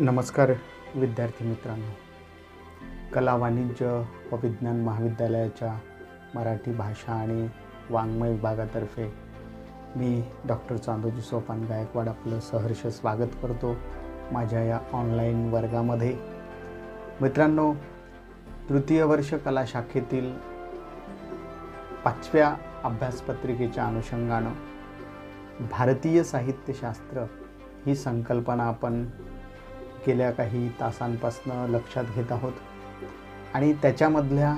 नमस्कार विद्यार्थी मित्रांनो, कला वाणिज्य व विज्ञान महाविद्यालयाच्या मराठी भाषा आणि वाङ्मय विभागातर्फे मी डॉक्टर चांदोजी सोपान गायकवाड आपलं सहर्ष स्वागत करतो माझ्या या ऑनलाईन वर्गामध्ये। मित्रांनो, तृतीय वर्ष कला शाखेतील 5व्या अभ्यासपत्रिकेच्या अनुषंगानं भारतीय साहित्यशास्त्र ही संकल्पना आपण गेल्या काही तासांपासून लक्षात घेत आहोत आणि त्याच्यामधल्या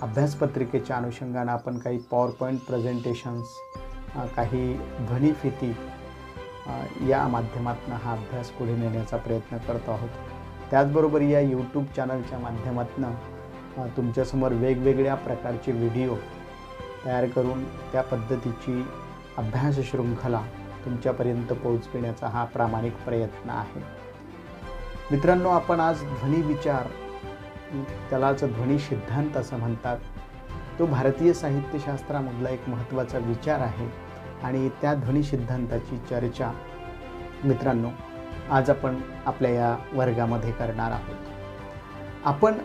अभ्यासपत्रिकेच्या अनुषंगानं आपण काही पॉवर पॉईंट प्रेझेंटेशन्स, काही ध्वनिफिती या माध्यमातून हा अभ्यास पुढे नेण्याचा प्रयत्न करत आहोत। त्याचबरोबर या यूट्यूब चॅनलच्या माध्यमातून तुमच्यासमोर वेगवेगळ्या प्रकारचे व्हिडिओ तयार करून त्या पद्धतीची अभ्यास शृंखला तुमच्यापर्यंत पोहोचविण्याचा हा प्रामाणिक प्रयत्न आहे। मित्रांनो, आपण आज ध्वनी विचार, त्यालाच ध्वनी सिद्धांत असं म्हणतात, तो भारतीय साहित्यशास्त्रामधला एक महत्त्वाचा विचार आहे आणि त्या ध्वनी सिद्धांताची चर्चा मित्रांनो आज आपण आपल्या या वर्गामध्ये करणार आहोत। आपण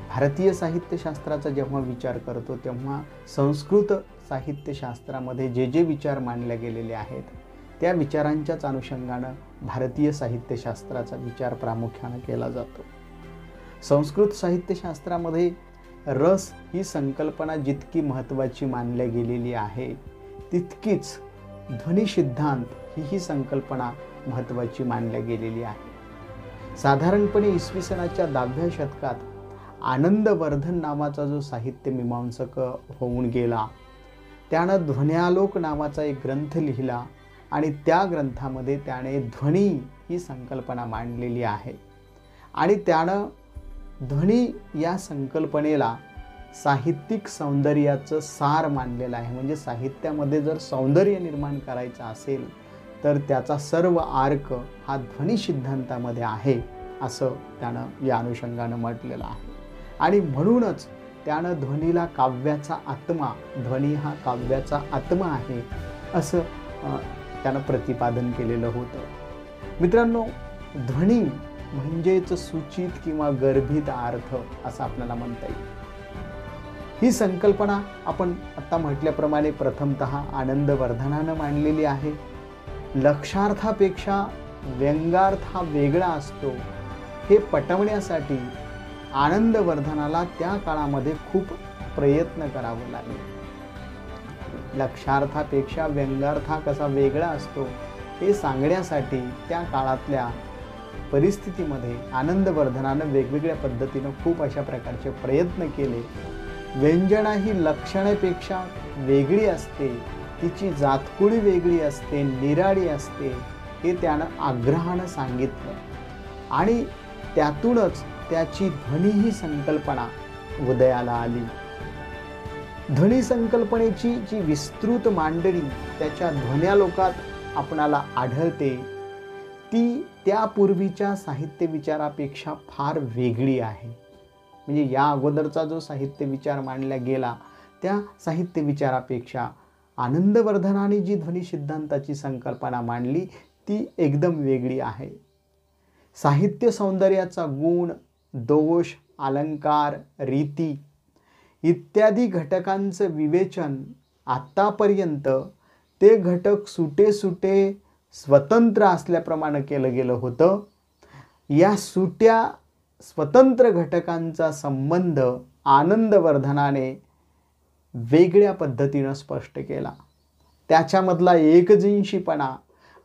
भारतीय साहित्यशास्त्राचा जेव्हा विचार करतो तेव्हा संस्कृत साहित्यशास्त्रामध्ये जे विचार मांडले गेलेले आहेत त्या विचारांच्याच अनुषंगानं भारतीय साहित्यशास्त्राचा विचार प्रामुख्याने केला जातो। संस्कृत साहित्यशास्त्रामध्ये रस ही संकल्पना जितकी महत्त्वाची मानली गेलेली आहे तितकीच ध्वनी सिद्धांत ही संकल्पना महत्त्वाची मानली गेलेली आहे। साधारणपणे इसवी सनाच्या 10व्या शतकात आनंदवर्धन नावाचा जो साहित्य मीमांसक होऊन गेला त्यानं ध्वन्यालोक नावाचा एक ग्रंथ लिहिला आणि त्या ग्रंथामध्ये त्याने ध्वनी ही संकल्पना मांडलेली आहे आणि त्यानं ध्वनी या संकल्पनेला साहित्यिक सौंदर्याचं सार मानलेलं आहे। म्हणजे साहित्यामध्ये जर सौंदर्य निर्माण करायचं असेल तर त्याचा सर्व आर्क हा ध्वनी सिद्धांतामध्ये आहे असं त्यानं या अनुषंगानं म्हटलेलं आहे आणि म्हणूनच त्यानं ध्वनीला काव्याचा आत्मा, ध्वनी हा काव्याचा आत्मा आहे असं त्यानं प्रतिपादन केलेलं होतं। मित्रांनो, ध्वनी म्हणजेच सूचित किंवा गर्भित अर्थ असं आपल्याला म्हणता येईल। ही संकल्पना आपण आता म्हटल्याप्रमाणे प्रथमतः आनंदवर्धनानं मांडलेली आहे। लक्षार्थापेक्षा व्यंगार्थ हा वेगळा असतो हे पटवण्यासाठी आनंदवर्धनाला त्या काळामध्ये खूप प्रयत्न करावे लागले। लक्षार्थापेक्षा व्यंगार्थ कसा वेगळा असतो हे सांगण्यासाठी त्या काळातल्या परिस्थितीमध्ये आनंदवर्धनानं वेगवेगळ्या पद्धतीनं खूप अशा प्रकारचे प्रयत्न केले। व्यंजना ही लक्षणापेक्षा वेगळी असते, तिची जातकुळी वेगळी असते, निराळी असते हे त्यानं आग्रहानं सांगितलं आणि त्यातूनच त्याची ध्वनी ही संकल्पना उदयाला आली। ध्वनी संकल्पनेची जी विस्तृत मांडणी त्याच्या ध्वन्यालोकात आपणाला आढळते ती त्यापूर्वीच्या साहित्य विचारापेक्षा फार वेगळी आहे। म्हणजे या अगोदरचा जो साहित्य विचार मांडला गेला त्या साहित्य विचारापेक्षा आनंदवर्धनाने जी ध्वनी सिद्धांताची संकल्पना मांडली ती एकदम वेगळी आहे। साहित्य सौंदर्याचा गुण, दोष, अलंकार, रीती इत्यादी घटकांचं विवेचन आतापर्यंत ते घटक सुटे स्वतंत्र असल्याप्रमाणे केलं गेलं होतं। या सुट्या स्वतंत्र घटकांचा संबंध आनंदवर्धनाने वेगळ्या पद्धतीनं स्पष्ट केला। त्याच्यामधला एकजिनशीपणा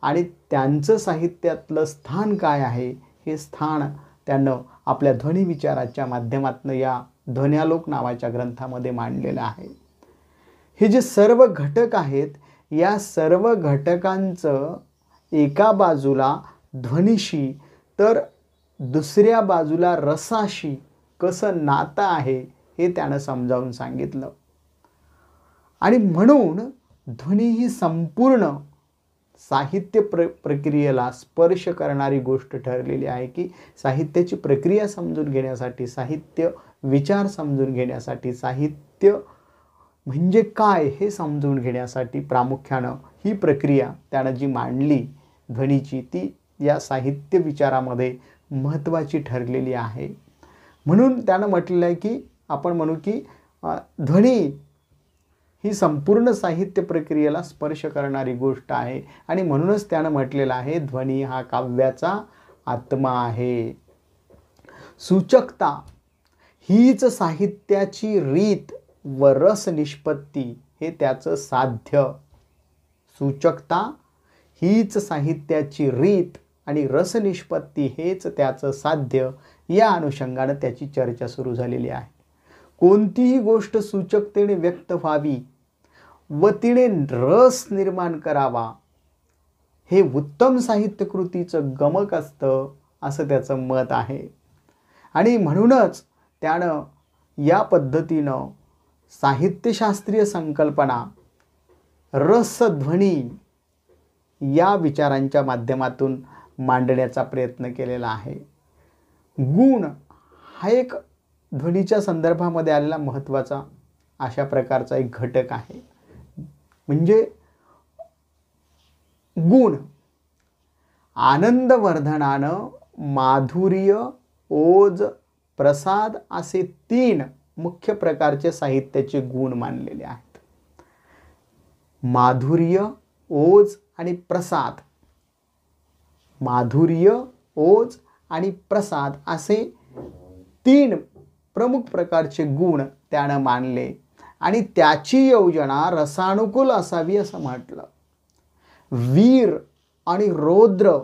आणि त्यांचं साहित्यातलं स्थान काय आहे हे स्थान त्यानं आपल्या ध्वनी विचाराच्या माध्यमातून या ध्वन्यालोक नावाच्या ग्रंथामध्ये मांडलेलं आहे। हे जे सर्व घटक आहेत या सर्व घटकांचं एका बाजूला ध्वनीशी तर दुसऱ्या बाजूला रसाशी कसं नातं आहे हे त्यानं समजावून सांगितलं आणि म्हणून ध्वनी ही संपूर्ण साहित्य प्रक्रियेला स्पर्श करणारी गोष्ट ठरलेली आहे की साहित्याची प्रक्रिया समजून घेण्यासाठी, साहित्य विचार समजून घेण्यासाठी, साहित्य म्हणजे काय हे समजून घेण्यासाठी प्रामुख्यानं ही प्रक्रिया त्यानं जी मांडली ध्वनीची ती या साहित्य विचारामध्ये महत्त्वाची ठरलेली आहे. म्हणून त्यानं म्हटलेलं आहे की आपण म्हणू की ध्वनी ही संपूर्ण साहित्य प्रक्रियेला स्पर्श करणारी गोष्ट आहे आणि म्हणूनच त्यानं म्हटलेलं आहे ध्वनी हा काव्याचा आत्मा आहे. सूचकता हीच साहित्याची रीत व रस निष्पत्ती हे त्याचं साध्य. सूचकता हीच साहित्याची रीत आणि रस निष्पत्ती हेच त्याचं साध्य. या अनुषंगानं त्याची चर्चा सुरू झालेली आहे. कोणतीही गोष्ट सूचकतेने व्यक्त व्हावी व तिने रस निर्माण करावा हे उत्तम साहित्यकृतीचं गमक असतं असं त्याचं मत आहे. आणि म्हणूनच त्यानं या पद्धतीनं साहित्यशास्त्रीय संकल्पना रसध्वनी या विचारांच्या माध्यमातून मांडण्याचा प्रयत्न केलेला आहे. गुण हा एक ध्वनीच्या संदर्भामध्ये आलेला महत्त्वाचा अशा प्रकारचा एक घटक आहे. म्हणजे गुण आनंदवर्धनानं माधुर्य, ओज, प्रसाद असे 3 मुख्य प्रकारचे साहित्याचे गुण मानलेले आहेत. माधुर्य, ओज आणि प्रसाद. माधुर्य, ओज आणि प्रसाद असे 3 प्रमुख प्रकारचे गुण त्यानं मानले आणि त्याची योजना रसानुकूल असावी असं म्हटलं. वीर आणि रौद्र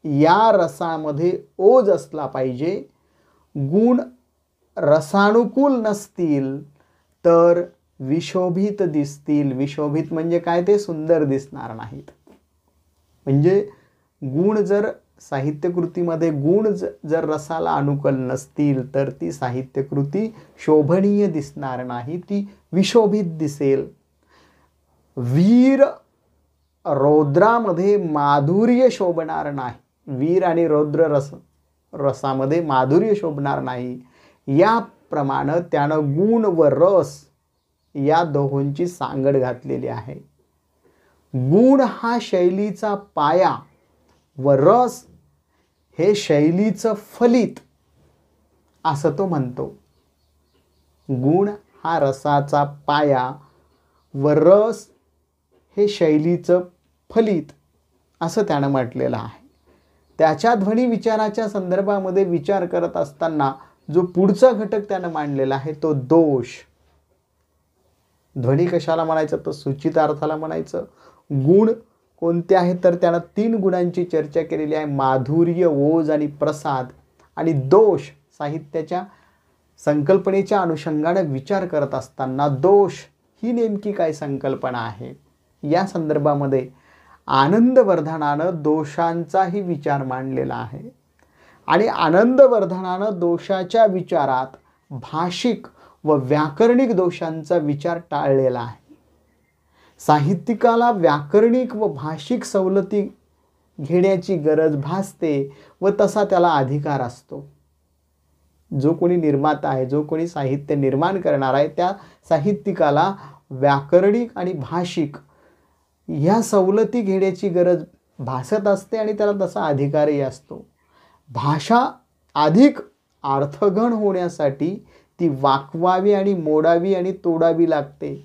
या रसामध्ये ओज असला पाहिजे. गुण रसानुकूल नसतील तर विशोभित दिसतील. विशोभित म्हणजे काय, ते सुंदर दिसणार नाहीत. म्हणजे गुण जर साहित्यकृतीमध्ये गुण जर रसाला अनुकूल नसतील तर ती साहित्यकृती शोभनीय दिसणार नाही, ती विशोभित दिसेल. वीर रौद्रामध्ये माधुर्य शोभणार नाही. वीर आणि रौद्र रसामध्ये माधुर्य शोभणार नाही. याप्रमाणे त्यानं गुण व रस या दोहोंची सांगड घातलेली आहे. गुण हा शैलीचा पाया व रस हे शैलीचं फलित असं तो म्हणतो. गुण हा रसाचा पाया व रस हे शैलीचं फलित असं त्यानं म्हटलेलं आहे. त्याच्या ध्वनी विचाराच्या संदर्भामध्ये विचार करत असताना जो पुढचा घटक त्यानं मांडलेला आहे तो दोष. ध्वनी कशाला म्हणायचं, तर सूचितार्थाला म्हणायचं. गुण कोणते आहेत तर त्यानं 3 गुणांची चर्चा केलेली आहे. माधुर्य, ओज आणि प्रसाद. आणि दोष साहित्याच्या संकल्पनेच्या अनुषंगाने विचार करत असताना दोष ही नेमकी काय संकल्पना आहे या संदर्भामध्ये आनंदवर्धनानं दोषांचाही विचार मांडलेला आहे. आणि आनंदवर्धनानं दोषाच्या विचारात भाषिक व व्याकरणिक दोषांचा विचार टाळलेला आहे. साहित्यिकाला व्याकरणिक व भाषिक सवलती घेण्याची गरज भासते व तसा त्याला अधिकार असतो. जो कोणी निर्माता आहे, जो कोणी साहित्य निर्माण करणार आहे, त्या साहित्यिकाला व्याकरणिक आणि भाषिक ह्या सवलती घेण्याची गरज भासत असते आणि त्याला तसा अधिकारही असतो. भाषा अधिक अर्थगण होण्यासाठी ती वाकवावी आणि मोडावी आणि तोडावी लागते.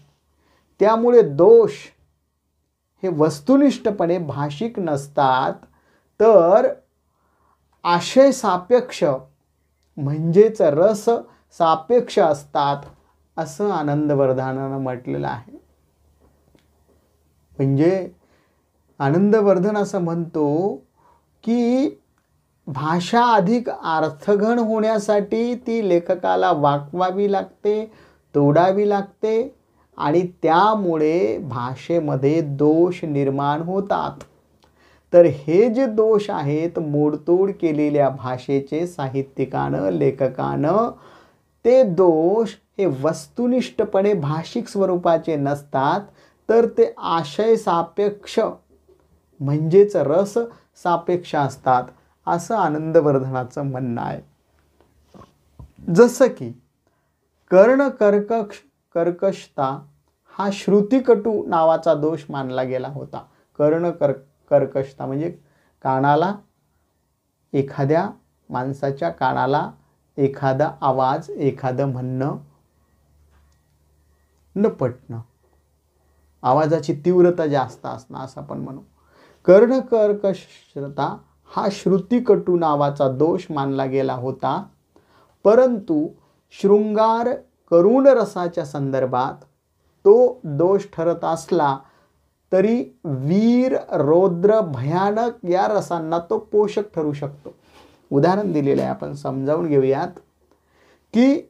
त्यामुळे दोष हे वस्तुनिष्ठपणे भाषिक नसतात तर आशय सापेक्ष म्हणजेच रस सापेक्ष असतात असं आनंदवर्धनानं म्हटलेलं आहे. म्हणजे आनंदवर्धन असं म्हणतो की भाषा अधिक अर्थघन होण्यासाठी ती लेखकाला वाकवावी लागते, तोडावी लागते आणि त्यामुळे भाषेमध्ये दोष निर्माण होतात. तर हे जे दोष आहेत मोडतोड केलेल्या भाषेचे साहित्यिकानं, लेखकानं, ते दोष हे वस्तुनिष्ठपणे भाषिक स्वरूपाचे नसतात तर ते आशय सापेक्ष म्हणजेच रस सापेक्ष असतात असं आनंदवर्धनाचं म्हणणं आहे. जसं की कर्कशता हा श्रुतिकटू नावाचा दोष मानला गेला होता. कर्कशता म्हणजे कानाला, एखाद्या माणसाच्या कानाला एखादा आवाज, एखादं म्हणणं न पटणं, आवाजाची तीव्रता जास्त असणं असं आपण म्हणू. कर्णकर्कशता हा श्रुतिकटू नावाचा दोष मानला गेला होता, परंतु शृंगार करुण रसाच्या संदर्भात तो दोष ठरत असला तरी वीर, रौद्र, भयानक या रसांना तो पोषक ठरू शकतो. उदाहरण दिलेलं आहे, आपण समजावून घेऊयात की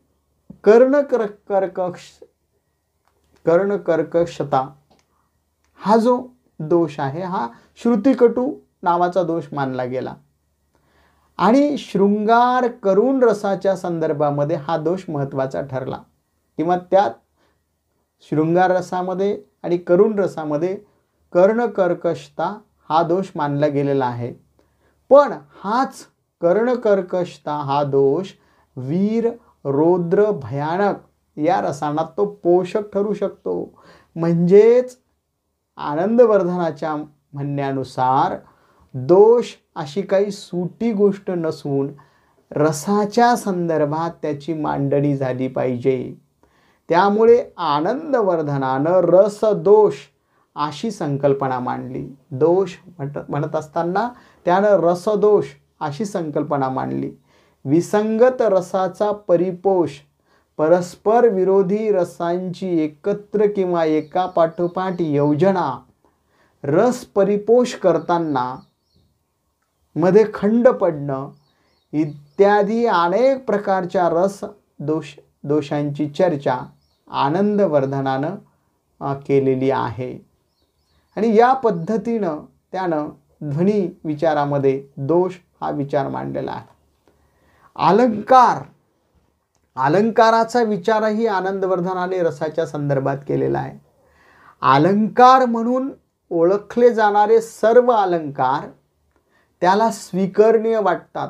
कर्णकर्कशता हा जो दोष आहे हा श्रुतिकटू नावाचा दोष मानला गेला आणि शृंगार करुण रसाच्या संदर्भामध्ये हा दोष महत्त्वाचा ठरला. किंवा त्यात शृंगार रसामध्ये आणि करुण रसामध्ये कर्णकर्कशता हा दोष मानला गेलेला आहे. पण हाच कर्णकर्कशता हा दोष वीर, रौद्र, भयानक या रसांना तो पोषक ठरू शकतो. म्हणजेच आनंदवर्धनाच्या म्हणण्यानुसार दोष अशी काही सुटी गोष्ट नसून रसाच्या संदर्भात त्याची मांडणी झाली पाहिजे. त्यामुळे आनंदवर्धनानं रसदोष अशी संकल्पना मांडली. दोष म्हणत असताना त्यानं रसदोष अशी संकल्पना मांडली. विसंगत रसाचा परिपोष, परस्पर विरोधी रसांची एकत्र किंवा एकापाठोपाठ योजना, रस परिपोष करताना मध्ये खंड पडणं इत्यादी अनेक प्रकारच्या रस दोषांची चर्चा आनंदवर्धनानं केलेली आहे. आणि या पद्धतीनं त्यानं ध्वनी विचारामध्ये दोष हा विचार मांडलेला आहे. अलंकाराचा विचारही आनंदवर्धनाने रसाच्या संदर्भात केलेला आहे. अलंकार म्हणून ओळखले जाणारे सर्व अलंकार त्याला स्वीकारणीय वाटतात.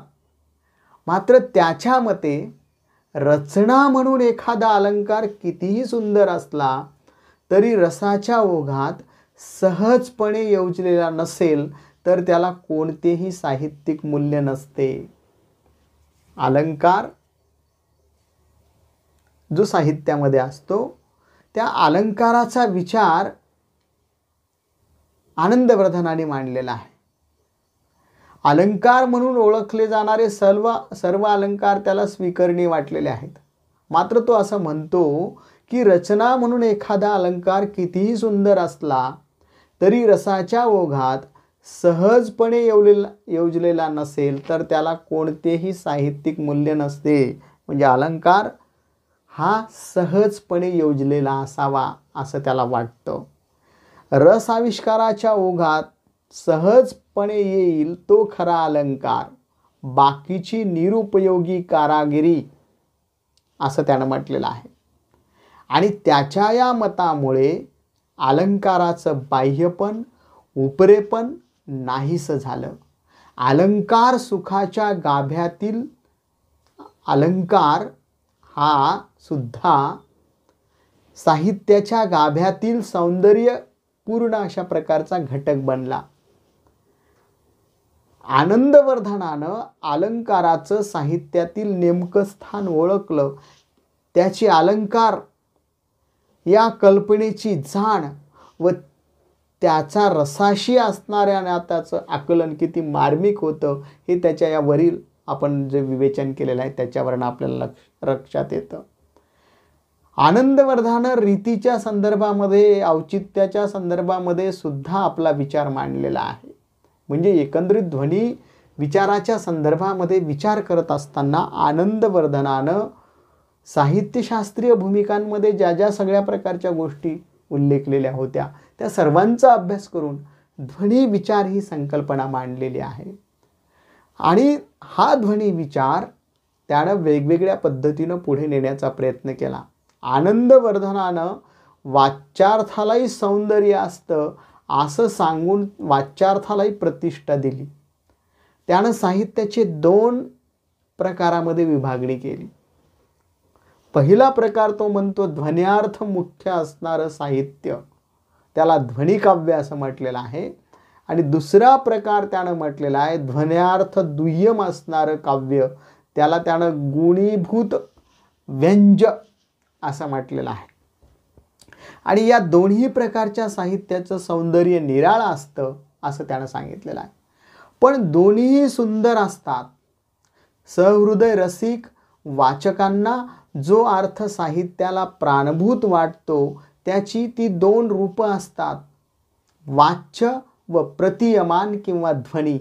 मात्र त्याच्या मते रचना म्हणून एखादा अलंकार कितीही सुंदर असला तरी रसाच्या ओघात सहजपणे योजलेला नसेल तर त्याला कोणतेही साहित्यिक मूल्य नसते. अलंकार जो साहित्यामध्ये असतो त्या अलंकाराचा विचार आनंदवर्धनाने मांडलेला आहे. अलंकार म्हणून ओळखले जाणारे सर्व अलंकार त्याला स्वीकारणीय वाटलेले आहेत. मात्र तो असं म्हणतो की रचना म्हणून एखादा अलंकार कितीही सुंदर असला तरी रसाच्या ओघात सहजपणे योजलेला नसेल तर त्याला कोणतेही साहित्यिक मूल्य नसते. म्हणजे अलंकार हा सहजपणे योजलेला असावा असं त्याला वाटतं. रस आविष्काराच्या ओघात सहजपणे येईल तो खरा अलंकार, बाकीची निरुपयोगी कारागिरी असं त्यानं म्हटलेलं आहे. आणि त्याच्या या मतामुळे अलंकाराचं बाह्यपण, उपरेपण नाहीसं झालं. अलंकार सुखाच्या गाभ्यातील अलंकार हा सुद्धा साहित्याच्या गाभ्यातील सौंदर्यपूर्ण अशा प्रकारचा घटक बनला. आनंदवर्धनानं अलंकाराचं साहित्यातील नेमकं स्थान ओळखलं. त्याची अलंकार या कल्पनेची जाण व त्याचा रसाशी असणाऱ्या नात्याचं आकलन किती मार्मिक होतं हे त्याच्या यावरील आपण जे विवेचन केलेलं आहे त्याच्यावरून आपल्याला लक्षात येतं. आनंदवर्धनानं रीतीच्या संदर्भामध्ये, औचित्याच्या संदर्भामध्ये सुद्धा आपला विचार मांडलेला आहे. म्हणजे एकंदरीत ध्वनी विचाराच्या संदर्भामध्ये विचार करत असताना आनंदवर्धनानं साहित्यशास्त्रीय भूमिकांमध्ये ज्या ज्या सगळ्या प्रकारच्या गोष्टी उल्लेखलेल्या होत्या त्या सर्वांचा अभ्यास करून ध्वनी विचार ही संकल्पना मांडलेली आहे. आणि हा ध्वनी विचार त्यानं वेगवेगळ्या पद्धतीनं पुढे नेण्याचा प्रयत्न केला. आनंदवर्धनानं वाच्यार्थालाही सौंदर्य असतं असं सांगून वाच्यार्थालाही प्रतिष्ठा दिली. त्यानं साहित्याचे 2 प्रकारामध्ये विभागणी केली. पहिला प्रकार तो म्हणतो ध्वन्यार्थ मुख्य असणारं साहित्य, त्याला ध्वनिकाव्य असं म्हटलेलं आहे. आणि दुसरा प्रकार त्यानं म्हटलेला आहे ध्वन्यार्थ दुय्यम असणारं काव्य, त्याला त्यानं गुणीभूत व्यंज असं म्हटलेलं आहे. आणि या दोन्ही प्रकारच्या साहित्याचं सौंदर्य निराळं असतं असं त्यानं सांगितलेलं आहे. पण दोन्हीही सुंदर असतात. सहृदय रसिक वाचकांना जो अर्थ साहित्याला प्राणभूत वाटतो त्याची ती दोन रूपं असतात, वाच्य व प्रतीयमान किंवा ध्वनी.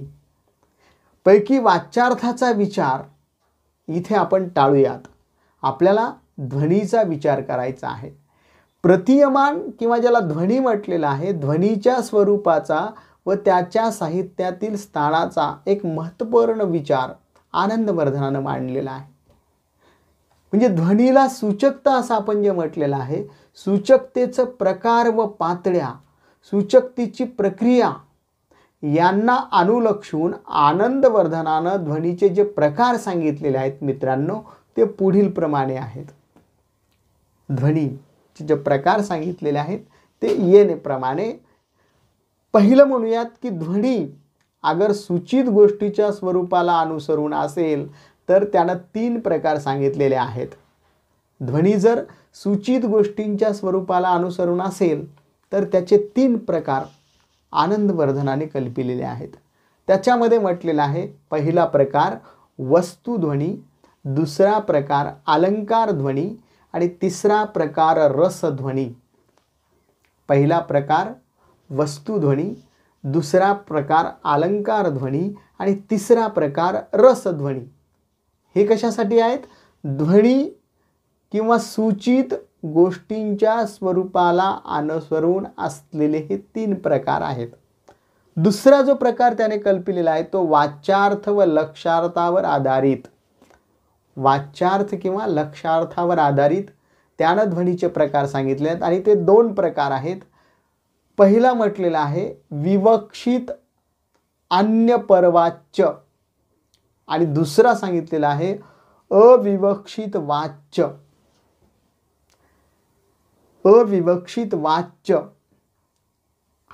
पैकी वाच्यार्थाचा विचार इथे आपण टाळूयात. आपल्याला ध्वनीचा विचार करायचा आहे. प्रतीयमान किंवा ज्याला ध्वनी म्हटलेला आहे, ध्वनीच्या स्वरूपाचा व त्याच्या साहित्यातील स्थानाचा एक महत्त्वपूर्ण विचार आनंदवर्धनानं मांडलेला आहे. म्हणजे ध्वनीला सूचकता असं आपण जे म्हटलेलं आहे, सूचकतेचं प्रकार व पातळ्या, सूचकतेची प्रक्रिया यांना अनुलक्षून आनंदवर्धनानं ध्वनीचे जे प्रकार सांगितलेले आहेत मित्रांनो, ते पुढील प्रमाणे आहेत. ध्वनीचे जे प्रकार सांगितलेले आहेत ते येण्याप्रमाणे. पहिलं म्हणूयात की ध्वनी अगर सूचित गोष्टीच्या स्वरूपाला अनुसरून असेल तर त्यानं 3 प्रकार सांगितलेले आहेत. ध्वनी जर सूचित गोष्टींच्या स्वरूपाला अनुसरून असेल तर त्याचे 3 प्रकार आनंदवर्धनाने कल्पिलेले आहेत. त्याच्यामध्ये म्हटलेलं आहे, पहिला प्रकार वस्तुध्वनी, दुसरा प्रकार अलंकार ध्वनी आणि तिसरा प्रकार रसध्वनी. पहिला प्रकार वस्तुध्वनी, दुसरा प्रकार अलंकार ध्वनी आणि तिसरा प्रकार रसध्वनी. हे कशासाठी आहेत? ध्वनी किंवा सूचित गोष्टींच्या स्वरूपाला अनुसरून असलेले हे 3 प्रकार आहेत. दुसरा जो प्रकार त्याने कल्पिलेला आहे तो वाच्यार्थ व लक्षार्थावर आधारित. वाच्यार्थ किंवा लक्षार्थावर आधारित त्यानं ध्वनीचे प्रकार सांगितले आहेत आणि ते 2 प्रकार आहेत. पहिला म्हटलेला आहे विवक्षित अन्यपरवाच्य आणि दुसरा सांगितलेला आहे अविवक्षित वाच्य. अविवक्षित वाच्य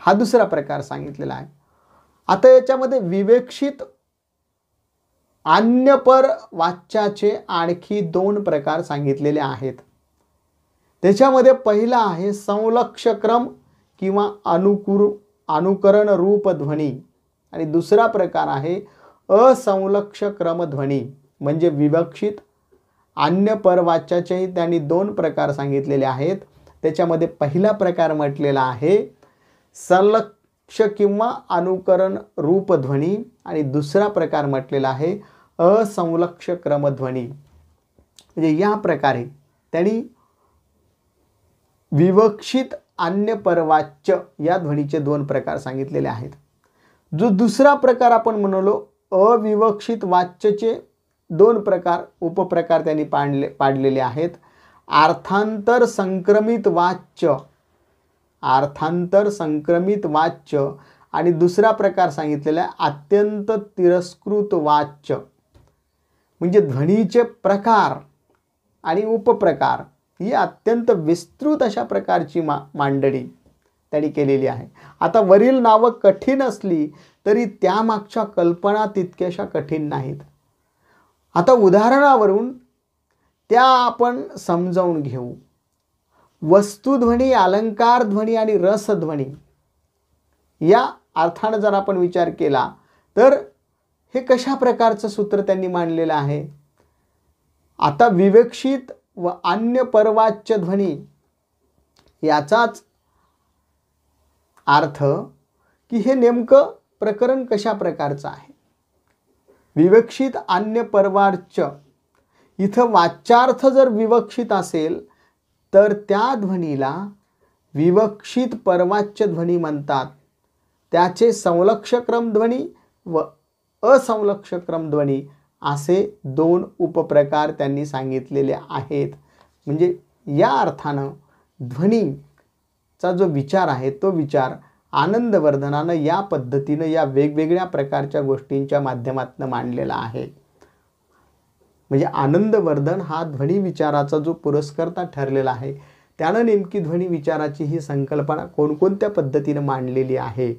हा दुसरा प्रकार सांगितलेला आहे. आता याच्यामध्ये विवक्षित अन्यपर वाच्याचे आणखी 2 प्रकार सांगितलेले आहेत. त्याच्यामध्ये पहिला आहे संलक्षक्रम किंवा अनुकरण रूप ध्वनी आणि दुसरा प्रकार आहे असंलक्षक्रम ध्वनी. म्हणजे विवक्षित अन्यपर वाच्याचेही त्यांनी 2 प्रकार सांगितलेले आहेत. त्याच्यामध्ये पहिला प्रकार म्हटलेला आहे संलक्ष किंवा अनुकरण रूप ध्वनी आणि दुसरा प्रकार म्हटलेला आहे असंलक्ष क्रम ध्वनी. म्हणजे या प्रकारे त्यांनी विवक्षित अन्यपरवाच्य या ध्वनीचे 2 प्रकार सांगितलेले आहेत. जो दुसरा प्रकार आपण म्हणालो अविवक्षित वाच्यचे 2 प्रकार उपप्रकार त्यांनी पाडलेले आहेत. अर्थांतर संक्रमित वाच्य, अर्थांतर संक्रमित वाच्य आणि दुसरा प्रकार सांगितलेला आहे अत्यंत तिरस्कृत वाच्य. म्हणजे ध्वनीचे प्रकार आणि उपप्रकार ही अत्यंत विस्तृत अशा प्रकारची मांडणी त्यांनी केलेली आहे. आता वरील नावं कठीण असली तरी त्यामागच्या कल्पना तितक्याशा कठीण नाहीत. आता उदाहरणावरून त्या आपण समजावून घेऊ. वस्तुध्वनी, अलंकार ध्वनी आणि रसध्वनी या अर्थानं जर आपण विचार केला तर हे कशा प्रकारचं सूत्र त्यांनी मांडलेलं आहे. आता विवक्षित व अन्य परवाच्य ध्वनी याचाच अर्थ की हे नेमकं प्रकरण कशा प्रकारचं आहे. विवक्षित अन्य परवाच्य इथं वाच्यार्थ जर विवक्षित असेल तर त्या ध्वनीला विवक्षित परवाच्य ध्वनी म्हणतात. त्याचे संलक्षक्रम ध्वनी व असंलक्षक्रम ध्वनी असे 2 उपप्रकार त्यांनी सांगितलेले आहेत. म्हणजे या अर्थानं ध्वनीचा जो विचार आहे तो विचार आनंदवर्धनानं या पद्धतीनं या वेगवेगळ्या प्रकारच्या गोष्टींच्या माध्यमातून मांडलेला आहे. म्हणजे आनंदवर्धन हा ध्वनी विचाराचा जो पुरस्कर्ता ठरलेला आहे त्यानं नेमकी ध्वनी विचाराची ही संकल्पना कोणकोणत्या पद्धतीनं मांडलेली आहे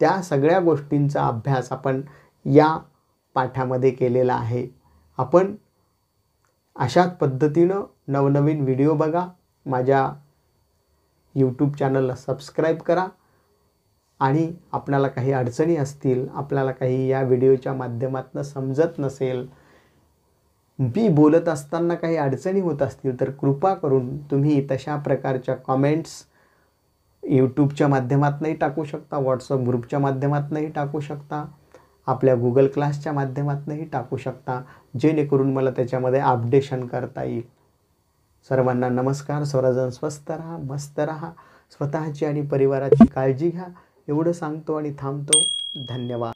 त्या सगळ्या गोष्टींचा अभ्यास आपण या पाठामध्ये केलेला आहे. आपण अशाच पद्धतीनं नवनवीन व्हिडिओ बघा. माझ्या यूट्यूब चॅनलला सबस्क्राईब करा आणि आपल्याला काही अडचणी असतील, आपल्याला काही या व्हिडिओच्या माध्यमातून समजत नसेल, मी बोलत असताना काही अडचणी होत असतील तर कृपा करून तुम्ही तशा प्रकारच्या कमेंट्स यूट्यूबच्या माध्यमातूनही टाकू शकता, व्हॉट्सअप ग्रुपच्या माध्यमातूनही टाकू शकता, आपल्या गुगल क्लासच्या माध्यमातूनही टाकू शकता, जेणेकरून मला त्याच्यामध्ये अपडेशन करता येईल. सर्वांना नमस्कार. सर्वजण स्वस्थ राहा, मस्त राहा, स्वतःची आणि परिवाराची काळजी घ्या एवढं सांगतो आणि थांबतो. धन्यवाद.